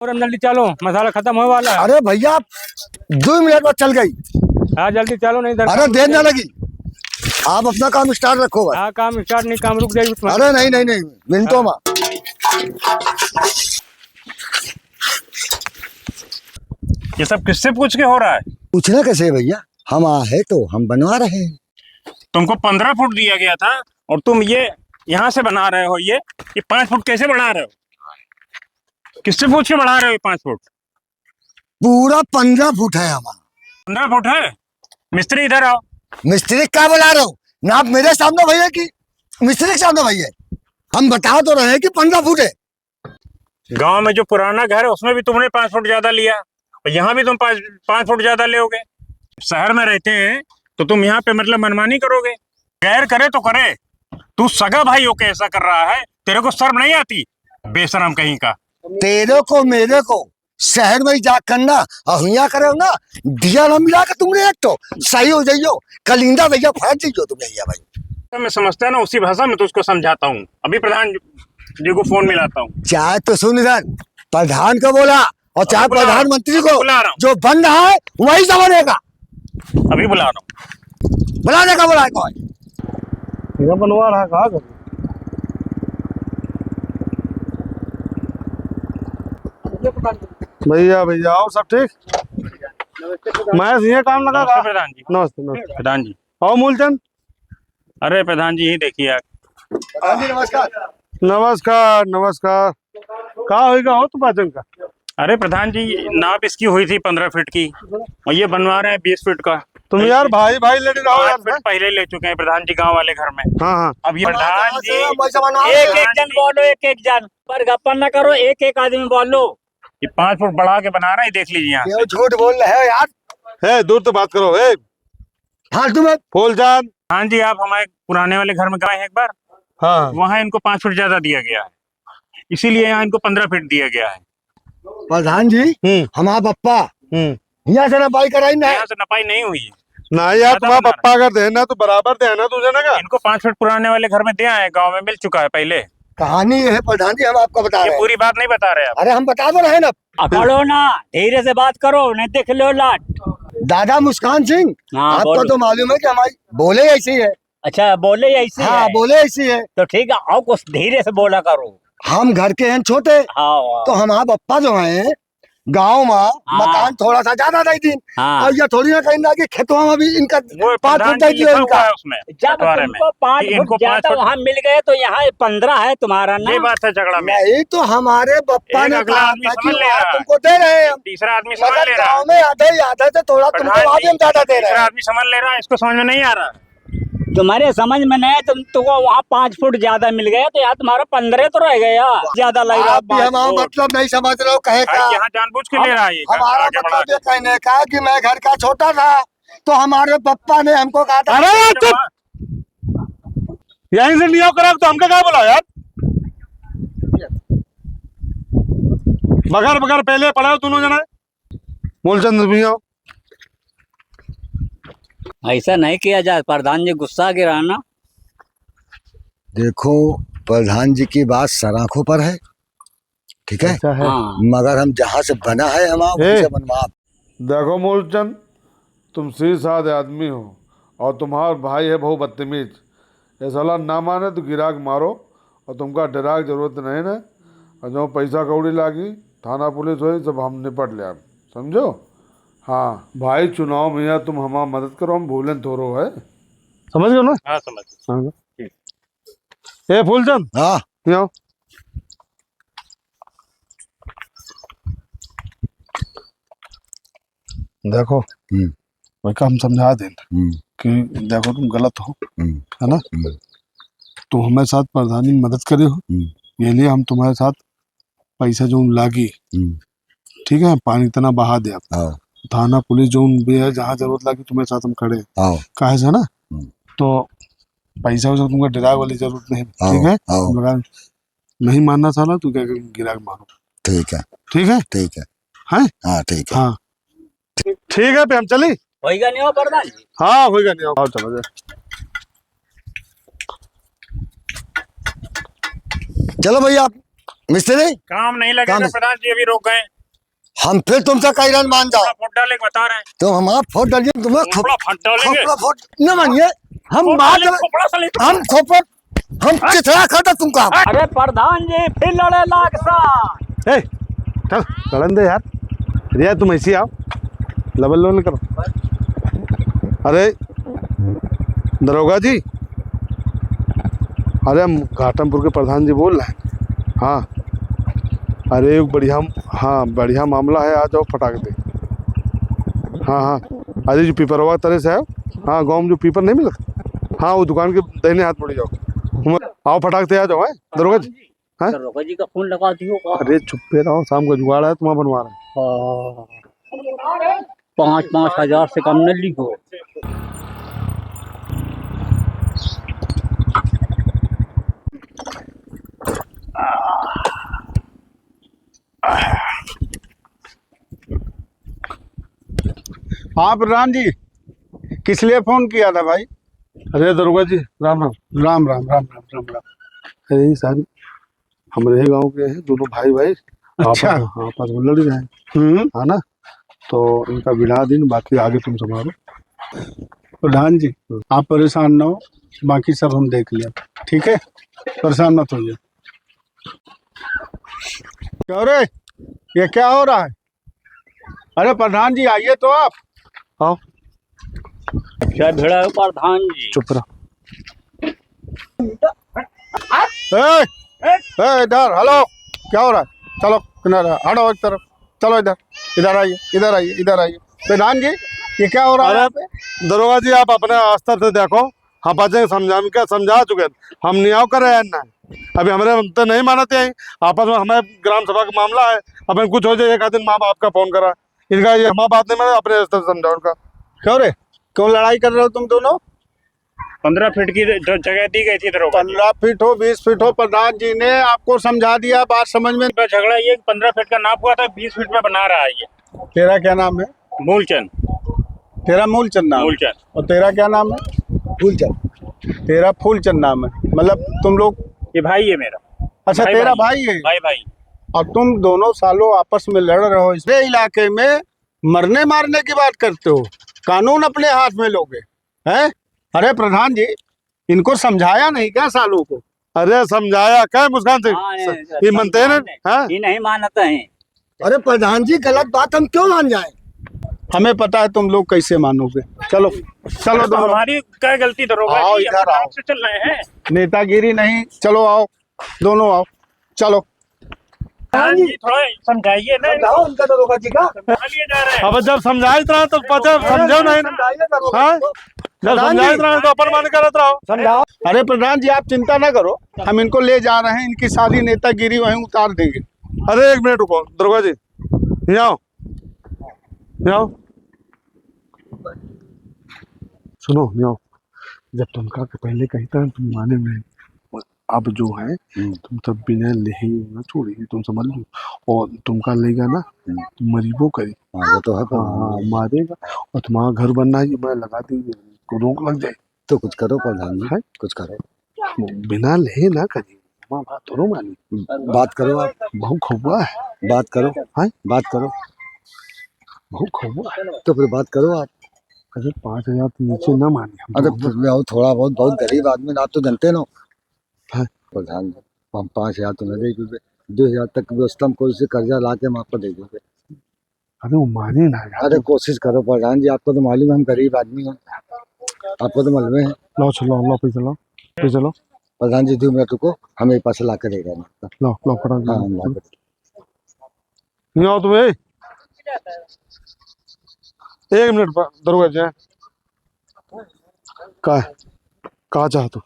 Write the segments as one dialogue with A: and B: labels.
A: और हम जल्दी चलो, मसाला खत्म होने वाला है।
B: अरे भैया 2 मिनट बाद चल गई।
A: हाँ जल्दी चलो, नहीं
B: अरे देर ना लगी। आप अपना काम स्टार्ट रखो बस।
A: हाँ काम स्टार्ट नहीं, काम रुक जाएगी उसमें।
B: अरे नहीं नहीं नहीं, मिनटों में।
C: ये सब किससे पूछ के हो रहा है?
B: पूछना कैसे है भैया, हम आए तो हम बनवा रहे हैं।
C: तुमको 15 फुट दिया गया था और तुम ये यहाँ से बना रहे हो। ये 5 फुट कैसे बढ़ा रहे हो? किससे पूछ के बढ़ा रहे हो ये 5 फुट?
B: पूरा 15 फुट है हमारा।
C: 15 फुट है? मिस्त्री इधर आओ।
B: मिस्त्री क्या बुला रहे हो? नाप मेरे सामने भैया की मिस्त्री के सामने भैया? हम बता तो रहे हैं कि 15 फुट है।
C: गांव में जो पुराना घर है उसमें भी तुमने 5 फुट ज्यादा लिया और यहाँ भी तुम 5 फुट ज्यादा लोगे। शहर में रहते हैं तो तुम यहाँ पे मतलब मनमानी करोगे। गैर करे तो करे, तू सगा भाई हो के ऐसा कर रहा है, तेरे को शर्म नहीं आती? बेशरम कहीं का।
B: तेरे को मेरे को शहर में ही जा करना और यहाँ करे ना, दिया ना मिला के तुमने एक तो सही हो जाइयो, कलिंदा भैया फट जाइयो तुम भैया भाई।
C: मैं समझता है ना उसी भाषा में तो उसको समझाता हूँ। अभी प्रधान जी को फोन मिलाता हूँ।
B: चाहे तो सुन इधर, प्रधान को बोला और चाहे प्रधानमंत्री को, जो बन रहा है वही समझेगा।
C: अभी बुला रहा हूँ।
B: बुलाने का बोला है कौन?
D: बनवा रहा है कहा? भैया भैया और सब ठीक? मैं ये काम लगा
C: नमस्ते प्रधान जी।
D: नमस्ते नमस्ते
C: प्रधान जी।
D: और मूलचंद?
C: अरे प्रधान जी, यही देखिए आप।
B: नमस्कार
D: नमस्कार नमस्कार। कहा होगा हो तो पाचन का?
C: अरे प्रधान जी, नाप इसकी हुई थी 15 फीट की और ये बनवा रहे हैं 20 फीट का।
D: तुम यार भाई भाई लेडी रहो यार।
C: 8 फीट पहले ले चुके हैं प्रधान जी गांव वाले घर में।
D: हाँ हाँ।
C: अब ये प्रधान जी
A: एक एक जन बोलो, एक एक जन पर गप्पा न करो, एक एक आदमी बोलो।
C: ये 5 फुट बढ़ा के बना रहे हैं, देख लीजिए यहाँ से।
B: क्यों झूठ बोल रहे हो यार?
D: है दूर तो बात करो। है
B: फालतू में।
D: फूलचंद।
C: हाँ जी, आप हमारे पुराने वाले घर में गए हैं एक बार,
D: हाँ
C: वहाँ इनको 5 फुट ज्यादा दिया गया है, इसीलिए यहाँ इनको 15 फीट दिया गया है।
B: प्रधान जी हमारा पप्पा यहाँ से नपाई कराई ना,
C: यहाँ से नपाई नहीं हुई है।
D: ना यार, तुम्हारा पप्पा अगर देना तो बराबर देना तुझे ना।
C: इनको 5 फीट पुराने वाले घर में दिया है, गांव में मिल चुका है पहले।
B: कहानी ये है प्रधान जी, हम आपको बता रहे
C: ये
B: हैं।
C: पूरी बात नहीं बता रहे आप।
B: अरे हम बता तो रहे ना।
A: अकड़ो ना, धीरे से बात करो, नहीं देख लो लाट।
B: दादा मुस्कान सिंह,
A: हाँ,
B: आपको
A: बोलो।
B: तो मालूम है कि हमारी बोले ऐसी है।
A: अच्छा बोले ऐसे
B: हाँ
A: है।
B: बोले ऐसी है।
A: तो ठीक है, आओ कुछ धीरे से बोला करो।
B: हम घर के हैं छोटे,
A: हाँ
B: तो हमारा पप्पा जो है गाँव में मकान थोड़ा सा ज्यादा दे दी,
A: हाँ।
B: और ये थोड़ी ना कहीं ना कि खेतों में भी इनका
C: वो
B: 5
C: प्रधान
B: फुट दे
C: जी
B: दियो
C: लिखा
B: इनका।
C: हुआ है उसमें
A: जब
C: बंटवारे में
A: तुमको 5
C: कि इनको
A: फुट ज्यादा
C: 5 फुट।
A: वहाँ मिल गए तो यहाँ 15 है तुम्हारा ना।
C: ये बात है झगड़ा में।
B: नहीं तो हमारे पप्पा
C: एक
B: ने
C: अगला
B: कहा
C: आदमी
B: था कि
C: समझ ले
B: वहाँ
C: रहा है।
B: तुमको दे रहे हैं हम,
C: तीसरा आदमी समझ
B: मगर
C: ले रहा है।
B: गाँव में आधे से थोड़ा तुमको
C: प्रधान
B: आगे
C: जी,
B: हम ज्यादा दे रहे
C: तीसरा
B: हैं।
C: आदमी समझ ले रहा है, इसको समझ में नहीं आ रहा।
A: तुम्हारे समझ में नहीं, तुमको वहाँ 5 फुट ज्यादा मिल गया तो यार तुम्हारा 15 तो रह गया, ज्यादा लग रहा
B: आप भी हमारा मतलब नहीं समझ रहे हो कहे का।
C: यहाँ जानबूझ के ले रहा है ये।
B: हमारा
C: आगे बढ़ा
B: मतलब ये कहने का कि मैं घर का छोटा था तो हमारे पप्पा ने हमको कहा था।
D: अरे यार चुप, यहीं से लियो करा तो हमका क्या बोला यार? बगर बगर पहले पढ़ाओ दोनों जना। मूलचंद भैया
A: ऐसा नहीं किया जाए, प्रधान जी गुस्सा गिराना।
B: देखो प्रधान जी की बात सराखों पर है, ठीक है,
A: हाँ।
B: मगर हम जहाँ से बना है हम वहीं से बनवा।
D: देखो मूलचंद, तुम सीधे साधे आदमी हो और तुम्हारा भाई है बहुत बदतमीज। ये साला ना माने तो गिराक मारो और तुमका डरा की जरूरत नहीं ना। और जो पैसा कौड़ी लागी थाना पुलिस हो सब हम निपट लिया, समझो। हाँ भाई, चुनाव में यार तुम हमारा मदद करो, हम भूलें थोड़ो है, समझ गए ना?
C: हाँ समझ।
D: ए फूलचंद
B: हाँ
D: यहाँ देखो, भाई का हम समझा दें कि देखो तुम गलत हो, है ना? तुम हमारे साथ प्रधानी में मदद करे हो, ये लिए हम तुम्हारे साथ पैसा जो लागी, ठीक है, पानी इतना बहा दे आप। थाना पुलिस जो भी है, जहाँ जरूरत लगी तुम्हारे साथ हम खड़े हैं, कहा है ना? तो पैसा वैसा तुमको डरा वाली जरूरत नहीं, ठीक है? मगर नहीं मानना साला तू क्या गिराक मारो।
B: ठीक है
D: ठीक है
B: ठीक है
D: हैं?
B: हाँ ठीक है।
D: हाँ ठीक है, पे हम चली।
A: होगा नहीं हो प्रधान जी?
D: हाँ होगा नहीं, आओ चलो जाए।
B: चलो भैया मिस्त्री
C: काम नहीं लगेगा
B: काम-
C: प्रधान जी, अभी रोक गए।
B: हम फिर तुमसे कई रन मान जाओ,
C: वोट डाले बता रहे हैं।
B: तो हमारा फोट डालिए, तुम्हें
C: खोपड़ा फट डालेंगे।
B: खोपड़ा फोट न मानिए, हम
C: वोट
B: बात
C: डाले, खोपड़ा साले।
B: हम खोपड़ा हम चिथड़ा खाता तुमको।
A: अरे प्रधान जी फिर लड़े लाख साथ।
D: ए चल लड़न दे यार, रिया तुम ऐसी आओ, लबल लोन करो। अरे दरोगा जी, अरे हम घाटमपुर के प्रधान जी बोल रहे हैं। हाँ अरे एक बढ़िया, हाँ बढ़िया मामला है, आ जाओ फटाक दे। हाँ हाँ अरे जो पीपरवा तरह से है, हाँ गाँव में जो पीपर नहीं मिलता, हाँ वो दुकान के दाहिने हाथ मुड़ जाओ, आओ फटाक से आ जाओ। है दरोगा जी, हाँ
A: दरोगा जी का फोन लगा दियो।
D: अरे चुप्पे रहो, शाम का जुगाड़ है तुम्हारा बनवा रहे हैं।
A: 5-5 हजार से कम न लिखो।
E: हाँ प्रधान जी, किस लिए फोन किया था भाई?
D: अरे दरोगा जी राम राम।
E: राम राम राम राम राम राम।
D: अरे ये सारे हमारे गांव के हैं, दोनों भाई भाई
E: अच्छा।
D: आपस में लड़ रहे हैं, है ना, तो इनका बिना दिन, बाकी आगे तुम संभालो।
E: प्रधान जी आप परेशान ना हो, बाकी सब हम देख लिया, ठीक है, परेशान मत होइए। क्यों रे, ये क्या हो रहा है? अरे प्रधान जी आइए तो आप।
D: आओ
A: क्या भिड़ा है प्रधान जी?
D: चुप रहो।
E: इधर हेलो, क्या हो रहा है? चलो किनारा हटो, एक तरफ चलो, इधर इधर आइए, इधर आइए, इधर आइए। प्रधान जी ये क्या हो रहा है यहाँ पे?
D: दरोगा जी आप अपने स्तर से देखो, हम बच्चे समझा चुके हैं, हम नहीं आओ करे ना, अभी हमारे तो नहीं मानते हैं, आपस में हमें ग्राम सभा का मामला है, अपन कुछ हो जाए एक आध दिन माँ बाप का फोन करा, इनका ये हमारा बात नहीं माने, अपने स्तर से समझाओ उनका।
E: क्यों रे, क्यों लड़ाई कर रहे हो तुम दोनों?
C: 15 फीट की जो जगह दी गई थी दरोगा जी,
E: 15 फीट हो 20 फीट हो, प्रधान जी ने आपको समझा दिया, बात समझ में।
C: पर झगड़ा ये 15 फीट का नाप हुआ था, 20 फीट में बना रहा है ये।
E: तेरा क्या नाम है?
C: मूलचंद।
E: तेरा मूलचंद नाम है?
C: मूलचंद।
E: और तेरा क्या नाम है?
B: फूलचंद।
E: तेरा फूलचंद नाम है, मतलब तुम लोग।
C: ये भाई है मेरा।
E: अच्छा तेरा भाई है,
C: भाई भाई।
E: और तुम दोनों सालों आपस में लड़ रहे हो, इसलिए इलाके में मरने मारने की बात करते हो, कानून अपने हाथ में लोगे हैं? अरे प्रधान जी इनको समझाया नहीं क्या सालों को?
D: अरे समझाया क्या मुस्कान से,
A: हाँ,
D: ये मानते हैं ना, हाँ?
A: ये नहीं मानते हैं।
B: अरे प्रधान जी गलत बात हम क्यों मान जाए?
E: हमें पता है तुम लोग कैसे मानोगे। चलो चलो
C: तो
E: दोनों,
C: हमारी क्या गलती दरोगा
E: आओ
C: जी,
E: इधर
C: हम
E: आओ।
C: आराम से चल रहे हैं।
E: नेतागिरी नहीं, चलो आओ दोनों आओ, चलो।
C: हाँ जी थोड़ा समझाइए ना,
B: बताओ उनका दरोगा जी का।
C: लिए जा रहे हैं।
D: अब जब समझाए इतना तो पता समझो नहीं ना, हाँ? जब समझाए इतना तो अपन मान करत रहो।
B: समझाओ।
E: अरे प्रधान जी आप चिंता ना करो, हम इनको ले जा रहे हैं, इनकी सारी नेतागिरी वहीं उतार देंगे।
D: अरे एक मिनट रुको दरोगा जी, यहाँ आओ, यहाँ आओ, सुनो यहाँ आओ। जब तुम का पहले कही था तुम माने नहीं, अब जो है तुम सब बिना ले ना छोड़ेगी, तुम समझ लो, और तुमका लेगा ना मरीबो करे,
B: वो तो है
D: हाँ मारेगा, और तुम्हारा घर बनना है, मैं लगा दी को रोक लग जाए,
B: तो कुछ करो प्रधान जी,
D: है?
B: कुछ करो।
D: बिना ले ना करिए, माँ बात तो मानी,
B: बात करो आप,
D: बहुत खुआ है,
B: बात करो,
D: हाँ?
B: बात करो,
D: बहुत खुआ है।
B: तो फिर बात करो आप।
D: अरे 5,000 तो नीचे ना माने हम
B: अरे
D: तो,
B: फिर भी आओ, थोड़ा बहुत, बहुत गरीब आदमी आप तो जानते ना
D: हाँ।
B: प्रधान जी हम 5,000 तो नहीं देंगे, 2,000 तक व्यवस्था हम कोई से कर्जा ला के हम आपको दे देंगे।
D: अरे वो माने ना यार।
B: अरे कोशिश करो प्रधान जी, आपको तो मालूम है हम गरीब आदमी हैं, आपको तो मालूम है।
D: लो चलो, लो पे चलो, पे चलो,
B: प्रधान जी 2 मिनट रुको, हम एक पास ला के देगा ना।
D: लो लो पड़ा,
B: हाँ हम ला के,
D: नहीं आओ तुम्हें, 1 मिनट दरोगा जी, कहा चाहते हो?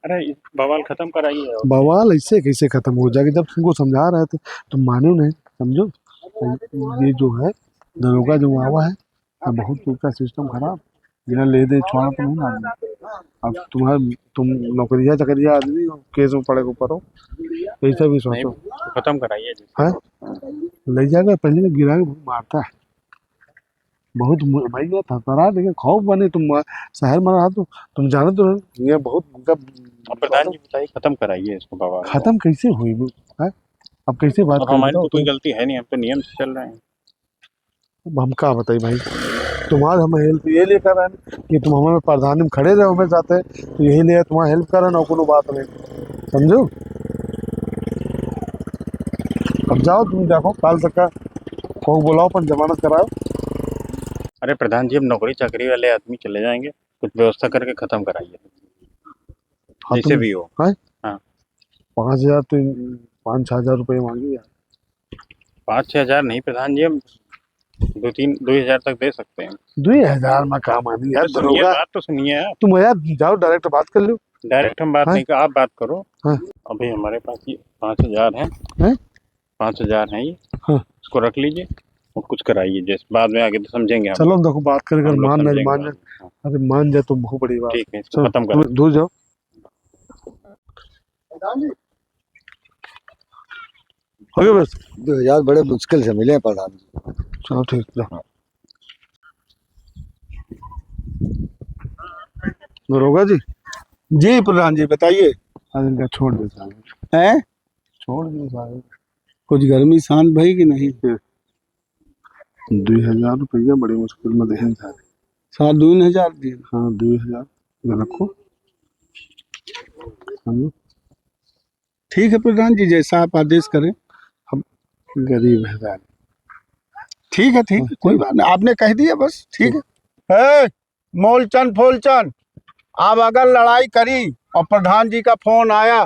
C: अरे बवाल खत्म कराइए।
D: बवाल ऐसे कैसे खत्म हो जाएगा, जब तुमको समझा रहे थे तुम मानो नहीं, समझो। ये जो है दरोगा जो आवा है, तो बहुत उसका सिस्टम खराब, बिना ले दे छोड़ा तो नहीं मानना। अब तुम नौकरिया चकरिया आदमी हो, केस में पड़े ऊपर हो, ऐसा भी सोचो।
C: खत्म कराइए जी।
D: है ले जाएगा, पहले गिरा के मारता है, बहुत भाई ये थरथरा लेकिन खौफ बने तुम शहर में रहा तो तुम जाने तो ये बहुत मतलब
C: अब प्रधान जी बताइए, खत्म कराइए इसको बाबा।
D: खत्म कैसे हुई वो है? अब कैसे बात
C: अब हमारी
D: करें
C: तो कोई गलती है नहीं, हम तो नियम से चल रहे हैं।
D: हम क्या बताइए भाई, तुम्हारे हम हेल्प ये लिए कर रहे हैं कि तुम हमारे प्रधानी में खड़े रहे हमें जाते तो यही लिए तुम्हारा हेल्प कर रहे ना कोनो बात नहीं, समझो। अब जाओ तुम देखो काल तक का को बुलाओ पर जमानत कराओ।
C: अरे प्रधान जी, अब नौकरी चाकरी वाले आदमी चले जाएंगे, कुछ व्यवस्था करके खत्म कराइए,
D: हाँ,
C: जैसे भी हो।
D: 5,000 तो 5-6 हजार रुपये मांगी यार।
C: 5-6 हजार नहीं प्रधान जी, हम 2-3-2 हजार तक दे सकते हैं।
D: 2,000 में काम आनी यार,
C: सुनिए,
D: दरोगा
C: बात तो सुनिए आप।
D: तुम यार जाओ डायरेक्ट बात कर लो।
C: डायरेक्ट हम बात
D: हाँ?
C: नहीं कर, आप बात करो।
D: हाँ?
C: अभी हमारे पास ये 5,000 है।
D: हैं?
C: 5,000 है ये।
D: हाँ?
C: इसको रख लीजिए और कुछ कराइए, जैसे बाद में आगे तो समझेंगे हम।
D: चलो देखो बात कर
C: हम लोग
D: मान
C: समझेंगे
D: मान
C: बाद में। हाँ,
D: अरे मान जाए तो बहुत बड़ी बात।
C: ठीक है, इसको
D: चलो
C: खत्म कर।
D: दूर जाओ। हो गया बस।
B: 2,000 बड़े मुश्किल से मिले हैं प्रधान जी।
D: चलो ठीक जाओ। दरोगा जी
E: जी प्रधान जी बताइए।
D: आज इनका छोड़ दे साले,
E: हैं?
D: छोड़ दे साले।
E: कुछ गर्मी शांत भई कि नहीं?
D: 2,000 रुपया बड़ी मुश्किल में दें सारे।
E: 2,500 दिए।
D: हाँ 2,000 ये रखो, समझो।
E: ठीक है प्रधान जी, जैसा आप आदेश करें।
D: गरीब है साले।
E: ठीक है, ठीक है, कोई बात नहीं, आपने कह दिया बस। ठीक है। मोलचन फोलचन, आप अगर लड़ाई करी और प्रधान जी का फोन आया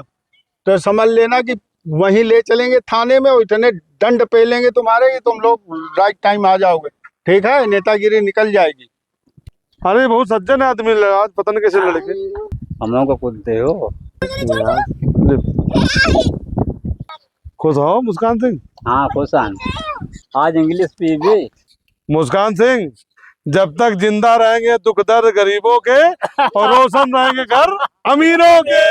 E: तो समझ लेना कि वहीं ले चलेंगे थाने में, और इतने दंड पेलेंगे तुम्हारे कि तुम लोग राइट टाइम आ जाओगे। ठीक है, नेतागिरी निकल जाएगी।
D: अरे बहुत सज्जन आदमी आज पता नहीं कैसे लड़के।
A: हम लोगों को कुछ दे हो।
D: खुश हो मुस्कान सिंह?
A: हाँ खुशान, आज इंग्लिश पी भी।
D: मुस्कान सिंह, जब तक जिंदा रहेंगे दुख दर्द गरीबों के और रोशन रहेंगे घर अमीरों के।